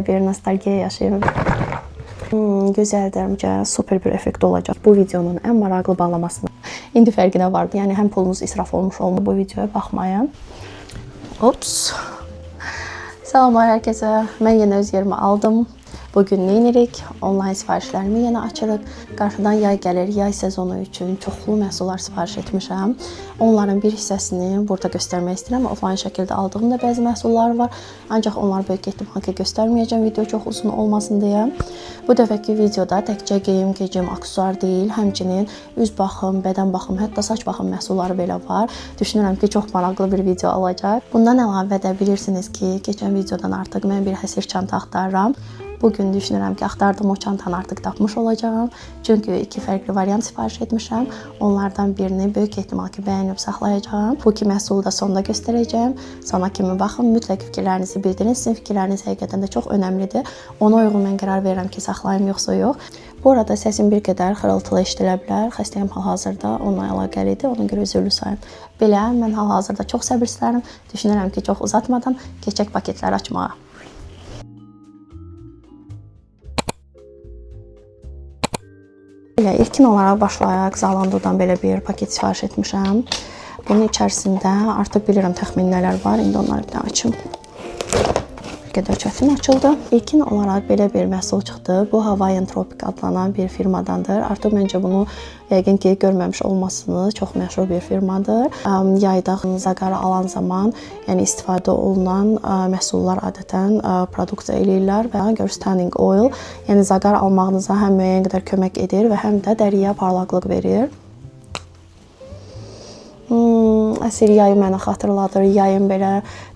Bir nostalgiya yaşayırım. Gözəldir, super bir effekt olacaq. Bu videonun ən maraqlı bağlamasına indi fərqinə vardı. Yəni həm pulunuz israf olmuş olmalı bu videoya baxmayın. Ops. Salamlar hər kəsə. Mən yenə öz yerimi aldım. Bugün nə edirik? Onlayn sifarişlərimi yenə açırıq. Qarşıdan yay gəlir. Yay sezonu üçün çoxlu məhsullar sifariş etmişəm. Onların bir hissəsini burada göstərmək istəyirəm. Offline şəkildə aldığım da bəzi məhsullar var. Ancaq onları böyük ehtimal ki göstərməyəcəm. Video çox uzun olmasın deyə. Bu dəfəki videoda təkcə geyim, aksesuar deyil, həmçinin üz baxım, bədən baxım, hətta saç baxım məhsulları belə var. Düşünürəm ki, çox maraqlı bir video olacaq. Bundan əlavə də bilirsiniz ki, keçən videodan artıq mən bir həsir çanta axtarıram. Bugün düşünürəm ki, axtardığım o çantanı artıq tapmış olacağam. Çünki iki fərqli variant sifariş etmişəm. Onlardan birini böyük ehtimal ki bəyənib saxlayacağam. Bu iki məhsulu da sonda göstərəcəm. Sona kimi baxın, mütləq fikirlərinizi bildirin. Sizin fikirləriniz həqiqətən də çox önəmlidir. Ona uyğun mən qərar verirəm ki, saxlayım yoxsa yox. Bu arada səsim bir qədər xırıltılı eşidilə bilər. Xəstəyim hal-hazırda onunla əlaqəlidir. Ona görə üzrlü sayın. Belə, mən hal-hazırda çox səbirsizlərim. Düşünürəm ki, çox uzatmadan keçək paketləri açmağa. İlkin olaraq başlayaq. Zalandodan belə bir paket sifariş etmişəm. Bunun içərisində artıq bilirəm təxmin nələr var. İndi onları bir də açım. Bir qədər çətin açıldı. İlkin olaraq belə bir məhsul çıxdı. Bu Hawaiian Tropic adlanan bir firmadandır. Artıq məncə bunu yəqin ki görməmiş olmasını çox məşhur bir firmadır. Yayda zaqara alan zaman, yəni istifadə olunan məhsullar adətən produksiya eləyirlər və görürsünüz tanning oil, yəni zaqar almağınıza həm müəyyən qədər kömək edir və həm də dəriyə parlaqlıq verir. Əsl yayı mənə xatırladır. Yayın belə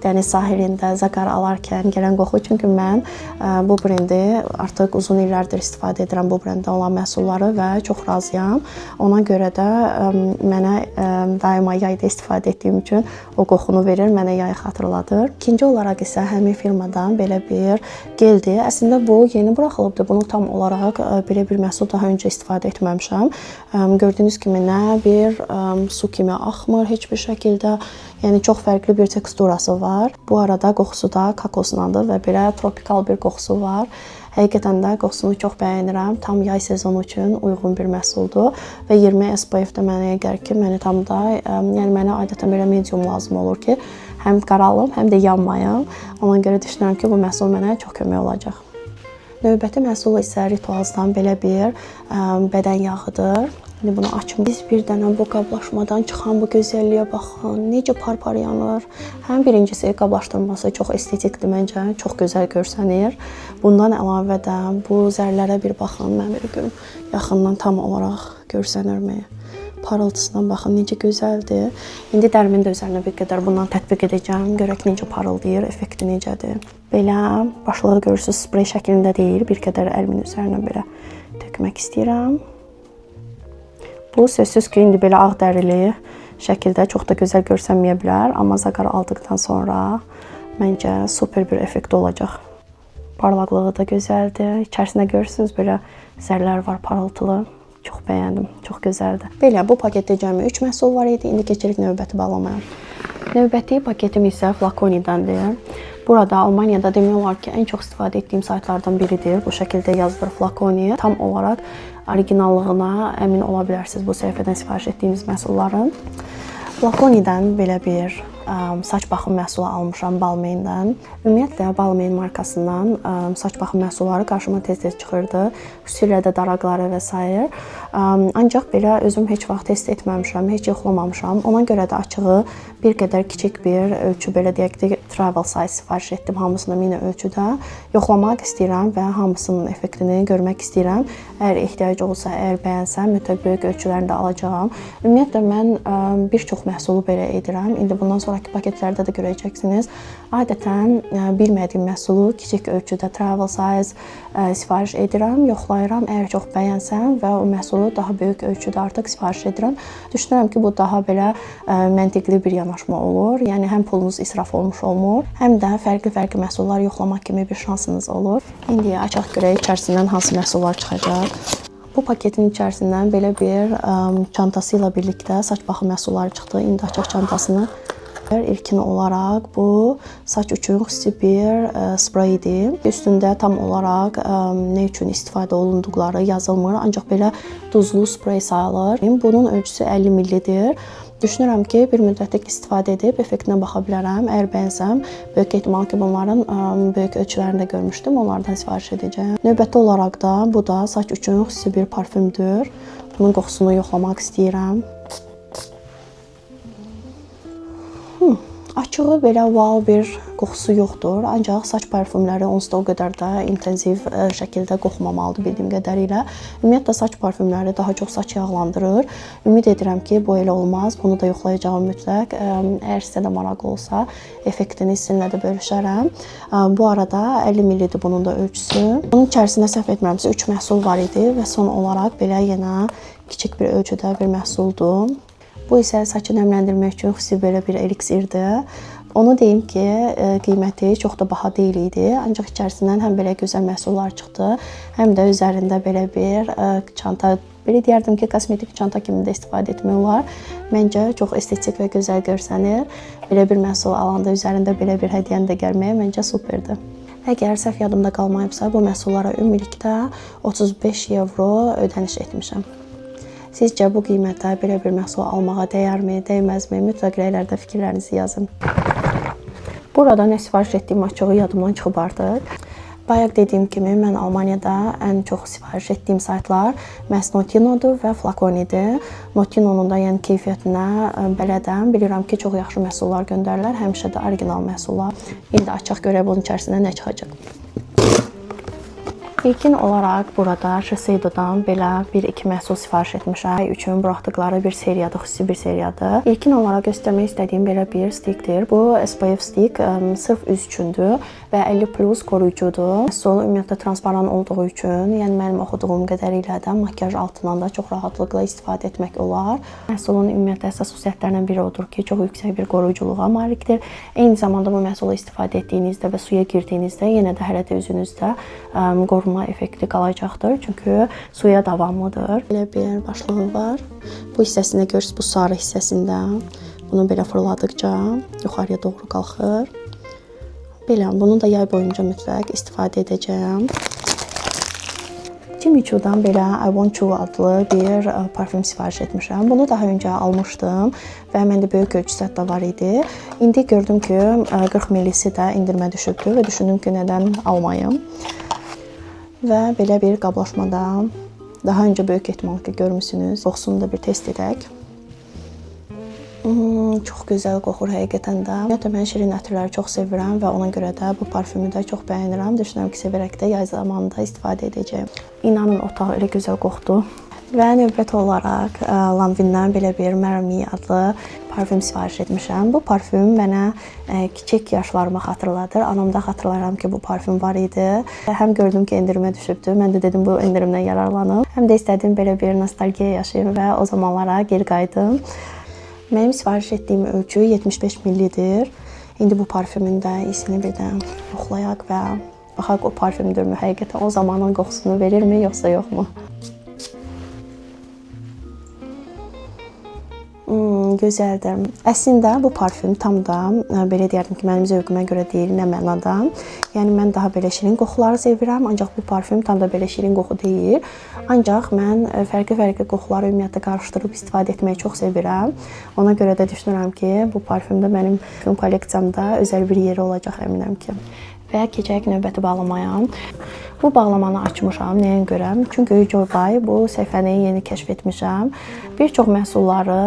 dəniz sahilində zaqar alarkən gələn qoxu. Çünki mən bu brendi artıq uzun illərdir istifadə edirəm bu brendə olan məhsulları və çox razıyam. Ona görə də mənə daima yayda istifadə etdiyim üçün o qoxunu verir, mənə yayı xatırladır. İkinci olaraq isə həmin firmadan belə bir geldi. Əslində bu yeni buraxılıbdır. Bunu tam olaraq belə bir məhsul daha öncə istifadə etməmişəm. Gördüyünüz kimi nə bir su kimi axmır heç bir şəkildə. Yəni çox fərqli bir teksturası var. Bu arada qoxusu da kokoslandır və belə tropikal bir qoxusu var. Həqiqətən də qoxusunu çox bəyənirəm. Tam yay sezonu üçün uyğun bir məhsuldur və 20 SPF də mənə gəlir ki, mənə adətən belə medium lazım olur ki, həm qaralım, həm də yanmayım. Ona görə düşünürəm ki, bu məhsul mənə çox kömək olacaq. Növbəti məhsul isə Rituals'dan belə bir bədən yağıdır. İndi bunu açım. Biz bir dənə bu qablaşmadan çıxan bu gözəlliyə baxın. Necə par-par yanır. Həm birincisi qablaşdırması çox estetikdir məncə. Çox gözəl görsənir. Bundan əlavə də bu zərlərə bir baxın. Mən bir gün yaxından tam olaraq görsənirmi? Parıltısından baxın necə gözəldir. İndi dərimin də üzərinə bir qədər bundan tətbiq edəcəm. Görək necə parıldayır, effekti necədir. Belə başlığı görürsünüz, sprey şəklində deyil. Bir qədər əlimin üzərinə belə tökmək istəyirəm. Bu sözsüz ki, indi belə ağ dərili şəkildə çox da gözəl görsənməyə bilər. Amma zaqar aldıqdan sonra məncə super bir effekt olacaq. Parlaqlığı da gözəldir. İçərisində görürsünüz belə zərlər var, parıltılı. Çox bəyəndim, çox gözəldir. Belə, bu paketdə cəmi 3 məhsul var idi. İndi keçirik növbəti bağlamaya. Növbəti paketim isə Flaconi'dəndir. Burada Almaniyada demək olar ki, ən çox istifadə etdiyim saytlardan biridir. Bu şəkildə yazılır Flaconi. Tam olaraq orijinallığına əmin ola bilərsiniz bu səhifədən sifariş etdiyiniz məhsulların. Flaconi'dən belə bir saç baxım məhsulu almışam Balmain'dən. Ümumiyyətlə Balmain markasından saç baxım məhsulları qarşıma tez-tez çıxırdı. Xüsusilə də daraqları və s. Ancaq belə özüm heç vaxt test etməmişəm, heç yoxlamamışam. Ona görə də açığı bir qədər kiçik bir ölçü, belə deyək ki, travel size sifariş etdim. Hamısını minə ölçüdə yoxlamaq istəyirəm və hamısının effektini görmək istəyirəm. Əgər ehtiyac olsa, əgər bəyənsəm, mütləq böyük ölçülərində alacağam. Ümumiyyətlə mən bir çox məhsulu belə edirəm. İndi bundan sonraki paketlərdə də görəcəksiniz. Adətən bilmədiyim məhsulu kiçik ölçüdə travel size sifariş edirəm, yoxlayıram. Əgər çox bəyənsəm və o məhsulu daha böyük ölçüdə artıq sifariş edirəm. Düşünürəm ki, bu daha belə məntiqli bir yanaşma olur. Yəni həm pulunuz israf olmuş olmur, həm də fərqli məhsullar yoxlamaq kimi bir şansınız olur. İndi açaq görək içərisindən hansı məhsullar çıxacaq. Bu paketin içərisindən belə bir çantası ilə birlikdə saç baxım məhsulları çıxdı. İndi açaq çantasını İlkin olaraq bu saç üçün xüsusi bir spreydir. Üstündə tam olaraq nə üçün istifadə olunduqları yazılmır, ancaq belə duzlu sprey sayılır. Bunun ölçüsü 50 ml-dir. Düşünürəm ki, bir müddətlik istifadə edib effektinə baxa bilərəm. Əgər bəyənsəm, böyük ehtimal ki, bunların böyük ölçülərində görmüşdüm. Onlardan sifariş edəcəm. Növbəti olaraq da bu da saç üçün xüsusi bir parfümdür. Bunun qoxusunu yoxlamaq istəyirəm. Açığı belə wow bir qoxusu yoxdur, ancaq saç parfümləri onsuz da o qədər də intensiv şəkildə qoxmamalıdır bildiyim qədərilə. Ümumiyyətlə saç parfümləri daha çox saç yağlandırır. Ümid edirəm ki, bu elə olmaz. Bunu da yoxlayacağam mütləq. Əgər sizə də maraqlı olsa, effektini sizinlə də bölüşərəm. Bu arada 50 ml-dir bunun da ölçüsü. Bunun içərisində səhv etmirəmsə 3 məhsul var idi və son olaraq belə yenə kiçik bir ölçüdə bir məhsuldur. Bu isə saçı nəmləndirmək üçün xüsusi belə bir eliksirdir. Onu deyim ki, qiyməti çox da baha deyil idi. Ancaq içərisindən həm belə gözəl məhsullar çıxdı, həm də üzərində belə bir çanta, belə deyərdim ki, kosmetik çanta kimi də istifadə etmək olar. Məncə çox estetik və gözəl görsənir. Belə bir məhsul alanda üzərində belə bir hədiyyəni də gəlməyə məncə superdir. Əgər səhv yadımda qalmayıbsa, bu məhsullara ümumilikdə 35 evro ödəniş etmişəm. Sizcə bu qiymətə belə bir məhsul almağa dəyərmi, dəyməzmi? Mütləq rəylərdə fikirlərinizi yazın. Burada nə sifariş etdiyim açığı yadımdan çıxıb artıq. Bayaq dediyim kimi, mən Almaniyada ən çox sifariş etdiyim saytlar məhz Notinodur və Flaconidir. Notinonun da yəni keyfiyyətinə bələdəm. Bilirəm ki, çox yaxşı məhsullar göndərirlər, həmişə də orijinal məhsullar. İndi açıq görək bunun içərisində nə çıxacaq. İlkin olaraq burada Shiseido'dan belə 1-2 məhsul sifariş etmişəm. Üçün buraxdıqları bir seriyadır, xüsusi bir seriyadır. İlkin olaraq göstərmək istədiyim belə bir stikdir. Bu SPF stik sırf üz üçündür və 50+ qoruyucudur. Məhsul ümumiyyətlə transparan olduğu üçün, yəni mənim oxuduğum qədərilə də makiyaj altından da çox rahatlıqla istifadə etmək olar. Məhsulun ümumiyyətlə əsas xüsusiyyətlərindən biri odur ki, çox yüksək bir qoruyuculuğa malikdir. Eyni zamanda bu məhsulu istifadə etdiyinizdə və suya girdiyinizdə yenə də hələ də üzünüzdə qorunma effekti qalacaqdır. Çünki suya davamlıdır. Belə bir başlığı var. Bu hissəsində görürsünüz, bu sarı hissəsində. Bunu belə fırladıqca yuxarıya doğru qalxır. Belə, bunu da yay boyunca mütləq istifadə edəcəyəm. Jimmy Choo'dan belə I Want You adlı bir parfüm sifariş etmişəm. Bunu daha öncə almışdım və məndə böyük ölçüsü də var idi. İndi gördüm ki, 40 ml-si də indirmə düşübdür və düşündüm ki, nədən almayım. Və belə bir qablaşmada daha öncə böyük ehtimal ki, görmüsünüz. Qoxusunu da bir test edək. Çox gözəl qoxur həqiqətən də. Ümumiyyətlə, mən şirin ətirləri çox sevirəm və ona görə də bu parfümü də çox bəyənirəm. Düşünürəm ki, sevərək də yay zamanında istifadə edəcəyəm. İnanın, otaq elə gözəl qoxdu. Və növbət olaraq Lanvin'dən belə bir Marry adlı parfüm sifariş etmişəm. Bu parfüm mənə kiçik yaşlarımı xatırladır. Anamda xatırlaram ki, bu parfüm var idi. Həm gördüm ki, endirimə düşübdür. Mən də dedim, bu endirimdən yararlanım. Həm də istədim belə bir nostalgiya yaşayım və o zamanlara geri qayıdım. Mənim sifariş etdiyim ölçü 75 ml-dir. İndi bu parfümün də iyisini birdən yoxlayaq və baxaq o parfümdürmü? Həqiqətən o zamanın qoxusunu verirmi, yoxsa yoxmu? Gözəldir. Əslində bu parfüm tam da belə deyərdim ki, mənim zövqümə görə deyil, nə mənada. Yəni mən daha belə şirin qoxuları sevirəm, ancaq bu parfüm tam da belə şirin qoxu deyil. Ancaq mən fərqli qoxuları ümumiyyətlə qarışdırıb istifadə etməyi çox sevirəm. Ona görə də düşünürəm ki, bu parfüm də mənim kolleksiyamda özəl bir yeri olacaq, əminəm ki. Və keçək növbəti bağlamaya. Bu bağlamanı açmışam. Nəyə görə? Çünki Joybay bu səhifəni yeni kəşf etmişəm. Bir çox məhsulları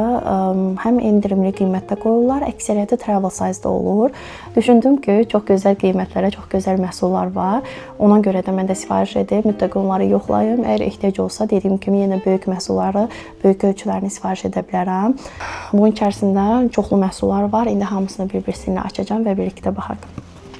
həm endirimli qiymətdə qoyurlar, əksəriyyəti travel size-da olur. Düşündüm ki, çox gözəl qiymətlərə, çox gözəl məhsullar var. Ona görə də mən də sifariş edib mütləq onları yoxlayım. Əgər ehtiyac olsa, dediyim kimi yenə böyük məhsulları, böyük ölçülərini sifariş edə bilərəm. Bunun içərisində çoxlu məhsullar var. İndi hamısını bir-birini açacağam və birlikdə baxaq.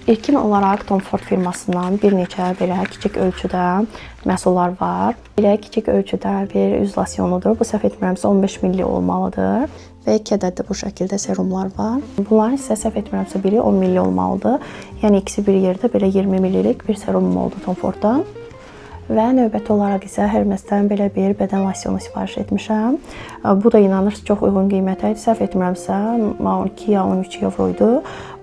İlkin olaraq Tom Ford firmasından bir neçə belə kiçik ölçüdə məhsullar var. Belə kiçik ölçüdə bir üz losyonudur. Bu səhv etmirəmsə 15 ml olmalıdır. Və 2 ədəd də bu şəkildə serumlar var. Bunların isə səhv etmirəmsə biri 10 ml olmalıdır. Yəni ikisi bir yerdə belə 20 ml-lik bir serumum oldu Tom Ford'dan. Və növbəti olaraq isə Hermesdən belə bir bədən losyonu sifariş etmişəm. Bu da inanırsınız çox uyğun qiymətə idi. Səhv etmirəmsə 12 ya 13 evro idi.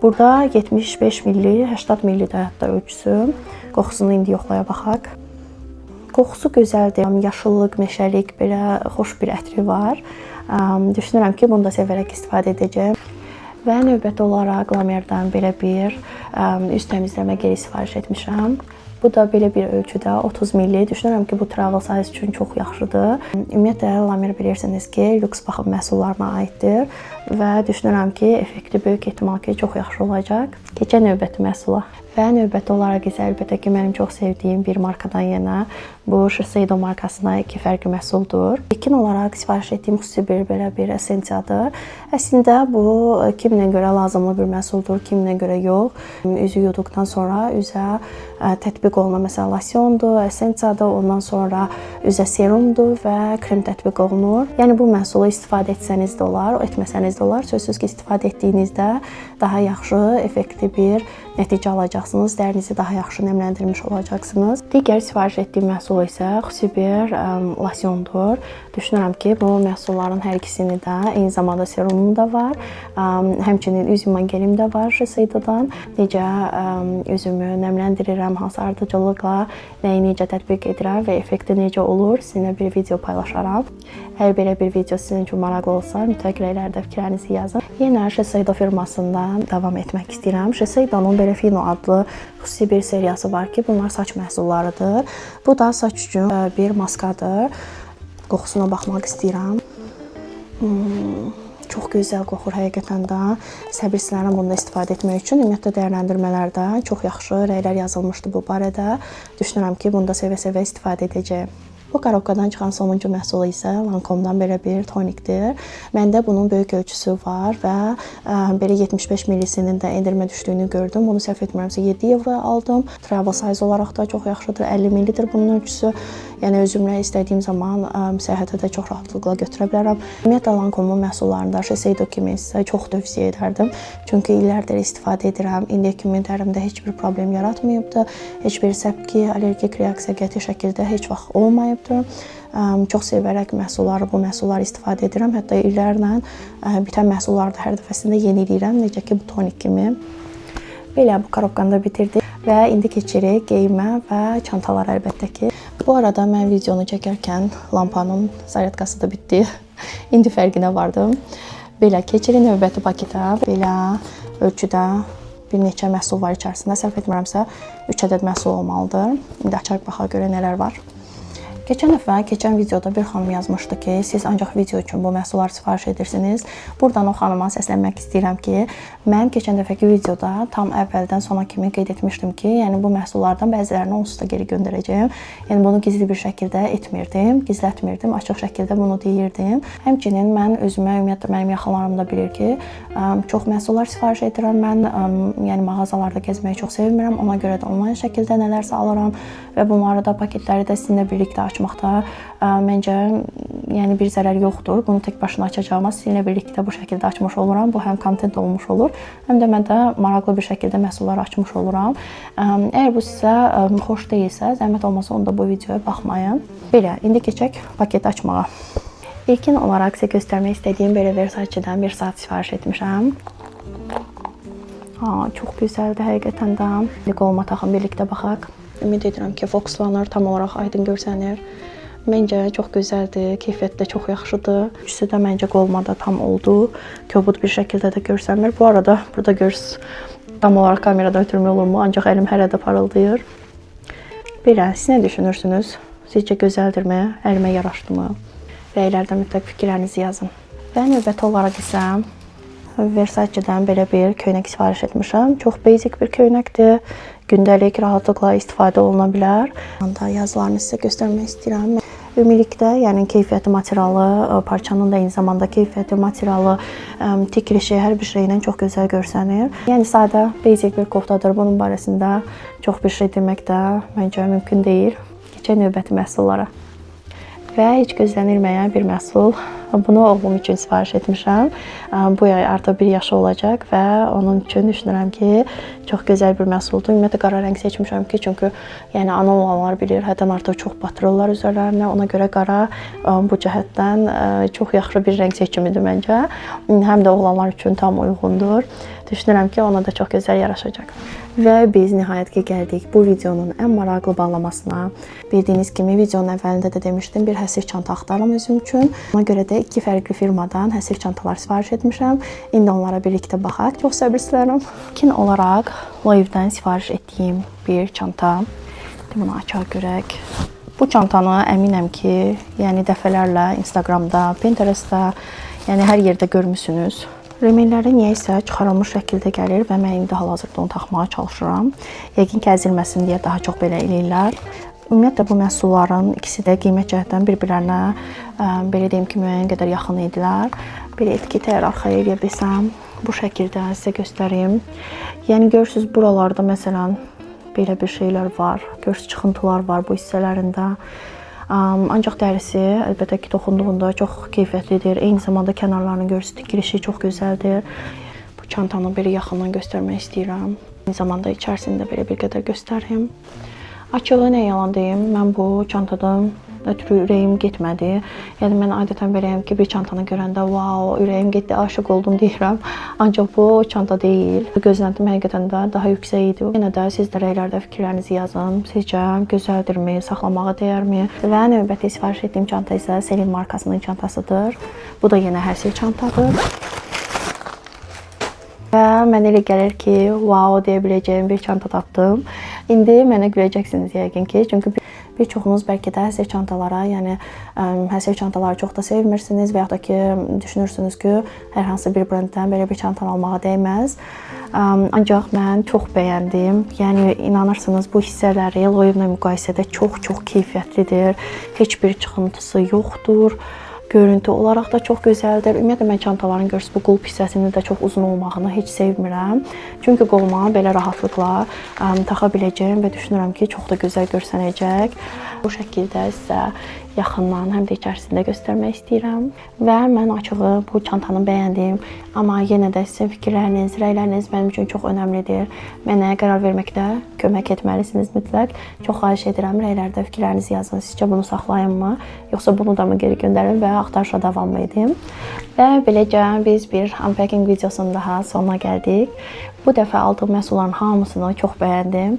Burada 75 milli, 80 milli də hətta ölçüsü. Qoxusunu indi yoxlaya baxaq. Qoxusu gözəldir. Yaşıllıq, meşəlik belə xoş bir ətri var. Düşünürəm ki, bunu da sevərək istifadə edəcəm. Və növbəti olaraq La Mer'dən belə bir üz təmizləmə geli sifariş etmişəm. Bu da belə bir ölçüdə 30 milli. Düşünürəm ki, bu travel size üçün çox yaxşıdır. Ümumiyyətlə, La Mer bilirsiniz ki, lüks baxım məhsullarına aiddir və düşünürəm ki, effekti böyük ehtimal ki, çox yaxşı olacaq. Keçək növbəti məhsula. Və növbəti olaraq isə əlbəttə ki, mənim çox sevdiyim bir markadan yenə bu Shiseido markasına 2 fərqli məhsuldur. İlkin olaraq sifariş etdiyim xüsusi belə bir essensiyadır. Əslində bu kiminə görə lazımlı bir məhsuldur, kiminə görə yox. Üzü yuduqdan sonra üzə tətbiq olunan məsələn losyondur, essensiyadır, ondan sonra üzə serumdur və krem tətbiq olunur. Yəni bu məhsulu istifadə etsəniz də olar, etməsəniz də olar. Sözsüz ki, istifadə etdiyinizdə daha yaxşı, effektiv bir nəticə alacaqsınız. Dərinizi daha yaxşı nəmləndirmiş olacaqsınız. Digər sifariş etdiyim məhsul isə xüsusi bir losyondur. Düşünürəm ki, bu məhsulların hər ikisini də eyni zamanda serumum da var. Həmçinin üz yuman gelim də var Shiseido'dan. Necə üzümü nəmləndirirəm, hansı ardıcıllıqla nəyi necə tətbiq edirəm və effekti necə olur, sizinlə bir video paylaşaram. Əgər belə bir video sizin üçün maraqlı olsa, mütləq rəylərdə fikirlərinizi yazın. Yenə Shiseido firmasından davam etmək istəyirəm. Shiseido'nun belə Fino adlı xüsusi bir seriyası var ki, bunlar saç məhsullarıdır. Bu da saç üçün bir maskadır. Qoxusuna baxmaq istəyirəm. Çox gözəl qoxur həqiqətən də. Səbirsizlənirəm bunda istifadə etmək üçün. Ümumiyyətlə dəyərləndirmələrdə çox yaxşı rəylər yazılmışdı bu barədə. Düşünürəm ki, bunda sevə-sevə istifadə edəcəyəm. Bu Karokkadan çıxan sonuncu məhsulu isə Lancome'dan belə bir tonikdir. Məndə bunun böyük ölçüsü var və belə 75 millisinin də endirmə düşdüyünü gördüm. Bunu səhv etmirəmsə 7 evroya aldım. Travel size olaraq da çox yaxşıdır. 50 millidir bunun ölçüsü. Yəni özümlə istədiyim zaman səyahətə də çox rahatlıqla götürə bilərəm. Ümumiyyətlə Lancome'un məhsullarında Shiseido kimi sizə çox tövsiyə edərdim. Çünki illərdir istifadə edirəm. İndiyə kimi dərimdə heç bir problem yaratmayıbdı. Heç bir səpki, allergik reaksiya qəti şəkildə heç vaxt olmayıb. Çox sevərək bu məhsulları istifadə edirəm. Hətta illərlə bitən məhsulları da hər dəfəsində yeniləyirəm. Necə ki, bu tonik kimi. Belə bu Karokkanı da bitirdik və indi keçirik geyimə və çantalar əlbəttə ki. Bu arada mən videonu çəkərkən lampanın zaryadkası da bitdi. İndi fərqinə vardım. Belə keçirik növbəti paketə. Belə ölçüdə bir neçə məhsul var içərisində. Səhv etmirəmsə 3 ədəd məhsul olmalıdır. İndi açarıq baxaq görə nələr var. Keçən videoda bir xanım yazmışdı ki, siz ancaq video üçün bu məhsulları sifariş edirsiniz. Buradan o xanıma səslənmək istəyirəm ki, mən keçən dəfəki videoda tam əvvəldən sona kimi qeyd etmişdim ki, yəni bu məhsullardan bəzilərini onsuz da geri göndərəcəyim. Yəni bunu gizli bir şəkildə etmirdim, gizlətmirdim, açıq şəkildə bunu deyirdim. Həmçinin mən özümə, ümumiyyətlə mənim yaxınlarım da bilir ki, çox məhsullar sifariş edirəm. Mən yəni mağazalarda gəzməyi çox sevmirəm. Ona görə də onlayn şəkildə nələrsə alıram və bunları da paketləri də sizinlə birlikdə açmaqda məncə yəni bir zərər yoxdur. Bunu tək başına açacağıma sizinlə birlikdə bu şəkildə açmış oluram. Bu həm kontent olmuş olur, həm də mən də maraqlı bir şəkildə məhsulları açmış oluram. Əgər bu sizə xoş deyilsə, zəhmət olmasa onda bu videoya baxmayın. Belə, indi keçək paket açmağa. İlkin olaraq sizə göstərmək istədiyim belə Versace'dən bir saat sifariş etmişəm. Çox gözəldir həqiqətən də. Qoluma taxın, birlikdə baxaq. Ümid edirəm ki, fokuslanır, tam olaraq aydın görsənir. Məncə çox gözəldir, keyfiyyəti də çox yaxşıdır. Üçüsü də məncə qolmada tam oldu. Kobud bir şəkildə də görsənmir. Bu arada burada görürsünüz, tam olaraq kamerada ötürmə olurmu? Ancaq əlim hələ də parıldayır. Belə, siz nə düşünürsünüz? Sizcə gözəldirmi? Əlimə yaraşdımı? Rəylərdə mütləq fikirlərinizi yazın. Və növbəti olaraq isə Versace'dən belə bir köynək sifariş etmişəm. Çox basic bir köynəkdir. Gündəlik rahatlıqla istifadə oluna bilər. Yazılarını sizə göstərmək istəyirəm. Ümumilikdə, yəni keyfiyyəti materialı, parçanın da eyni zamanda keyfiyyəti materialı, tikilişi, hər bir şeylə çox gözəl görsənir. Yəni sadə, basic bir koftadır. Bunun barəsində çox bir şey demək də məncə mümkün deyil. Keçək növbəti məhsullara. Və heç gözlənilməyən bir məhsul Bunu oğlum üçün sifariş etmişəm. Bu yay artıq 1 yaşı olacaq və onun üçün düşünürəm ki, çox gözəl bir məhsuldur. Ümumiyyətlə qara rəng seçmişəm ki, çünki yəni ana olanlar bilir, həddən artıq çox batırırlar üzərlərinə. Ona görə qara bu cəhətdən çox yaxşı bir rəng seçimidir məncə. Həm də oğlanlar üçün tam uyğundur. Düşünürəm ki, ona da çox gözəl yaraşacaq. Və biz nəhayət ki gəldik bu videonun ən maraqlı bağlamasına. Bildiyiniz kimi videonun əvvəlində də demişdim, bir həsir çanta axtarıram özüm üçün. Ona görə də 2 fərqli firmadan həsir çantalar sifariş etmişəm. İndi onlara birlikdə baxaq. Çox səbirsizlənirəm. İlkin olaraq Loewe-dən sifariş etdiyim bir çanta. Bunu açaq görək. Bu çantanı əminəm ki, yəni dəfələrlə Instagramda, Pinterestdə, yəni hər yerdə görmüsünüz. Remenləri niyəsə çıxarılmış şəkildə gəlir və mən indi hal-hazırda onu taxmağa çalışıram. Yəqin ki, əzilməsin deyə daha çox belə eləyirlər. Ümumiyyətlə bu məhsulların ikisi də qiymət cəhətdən bir-birlərinə belə deyim ki, müəyyən qədər yaxın idilər. Bir etiketi əgər arxaya eləyə bilsəm, bu şəkildə sizə göstəreyim. Yəni görürsüz, buralarda məsələn belə bir şeylər var. Görürsüz, çıxıntılar var bu hissələrində. Ancaq dərisi əlbəttə ki, toxunduğunda çox keyfiyyətlidir. Eyni zamanda kənarlarını görürsüz, tikilişi çox gözəldir. Bu çantanı belə yaxından göstərmək istəyirəm. Eyni zamanda içərisində belə bir qədər göstərim. Açığı nə yalan deyim, mən bu çantadan ötürü ürəyim getmədi. Yəni mən adətən beləyəm ki, bir çantanı görəndə wow, ürəyim getdi, aşiq oldum deyirəm. Ancaq bu çanta deyil. Gözləntim həqiqətən də daha yüksək idi. Yenə də siz də rəylərdə fikirlərinizi yazın. Sizcə gözəldirmi, saxlamağa dəyərmi? Və növbəti sifariş etdiyim çanta isə Celine markasının çantasıdır. Bu da yenə həsir çantadır. Və mənə elə gəlir ki, wow deyə biləcəyim bir çanta tapdım. İndi mənə güləcəksiniz yəqin ki, çünki bir çoxunuz bəlkə də həsir çantalara, yəni həsir çantaları çox da sevmirsiniz və ya da ki, düşünürsünüz ki, hər hansı bir brenddən belə bir çantanı almağa dəyməz. Ancaq mən çox bəyəndim. Yəni inanırsınız, bu hissələri Loewe-ilə müqayisədə çox keyfiyyətlidir. Heç bir çıxıntısı yoxdur. Görüntü olaraq da çox gözəldir. Ümumiyyətlə mən çantaların görürsüz bu qulp hissəsinin də çox uzun olmağını heç sevmirəm. Çünki qoluma belə rahatlıqla taxa biləcəyəm və düşünürəm ki, çox da gözəl görsənəcək. Bu şəkildə sizə yaxından həm də içərisində göstərmək istəyirəm. Və mən açığı bu çantanı bəyəndim. Amma yenə də sizin fikirləriniz, rəyləriniz mənim üçün çox önəmlidir. Mənə qərar verməkdə kömək etməlisiniz mütləq. Çox xahiş edirəm, rəylərdə fikirlərinizi yazın. Sizcə bunu saxlayım yoxsa bunu da mı geri göndərim və axtarışa davam edim. Və beləcə biz bir unpacking videosunun daha sonuna gəldik. Bu dəfə aldığım məhsulların hamısını çox bəyəndim.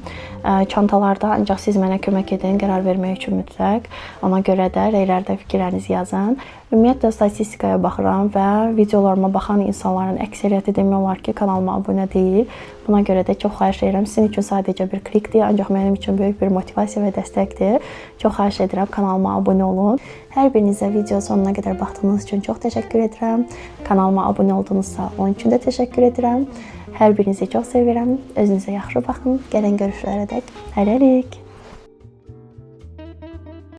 Çantalarda ancaq siz mənə kömək edin, qərar vermək üçün mütləq. Ona görə də rəylərdə fikirlərinizi yazın. Ümumiyyətlə statistikaya baxıram və videolarıma baxan insanların əksəriyyəti demək olar ki, kanalıma abunə deyil. Buna görə də çox xahiş edirəm. Sizin üçün sadəcə bir klikdir, ancaq mənim üçün böyük bir motivasiya və dəstəkdir. Çox xahiş edirəm, kanalıma abunə olun. Hər birinizə video sonuna qədər baxdığınız üçün çox təşəkkür edirəm. Kanalıma abunə oldunuzsa, onun üçün də təşəkkür edirəm. Hər birinizi çox sevirəm. Özünüzə yaxşı baxın. Gələn görüşlərə dək hələlik.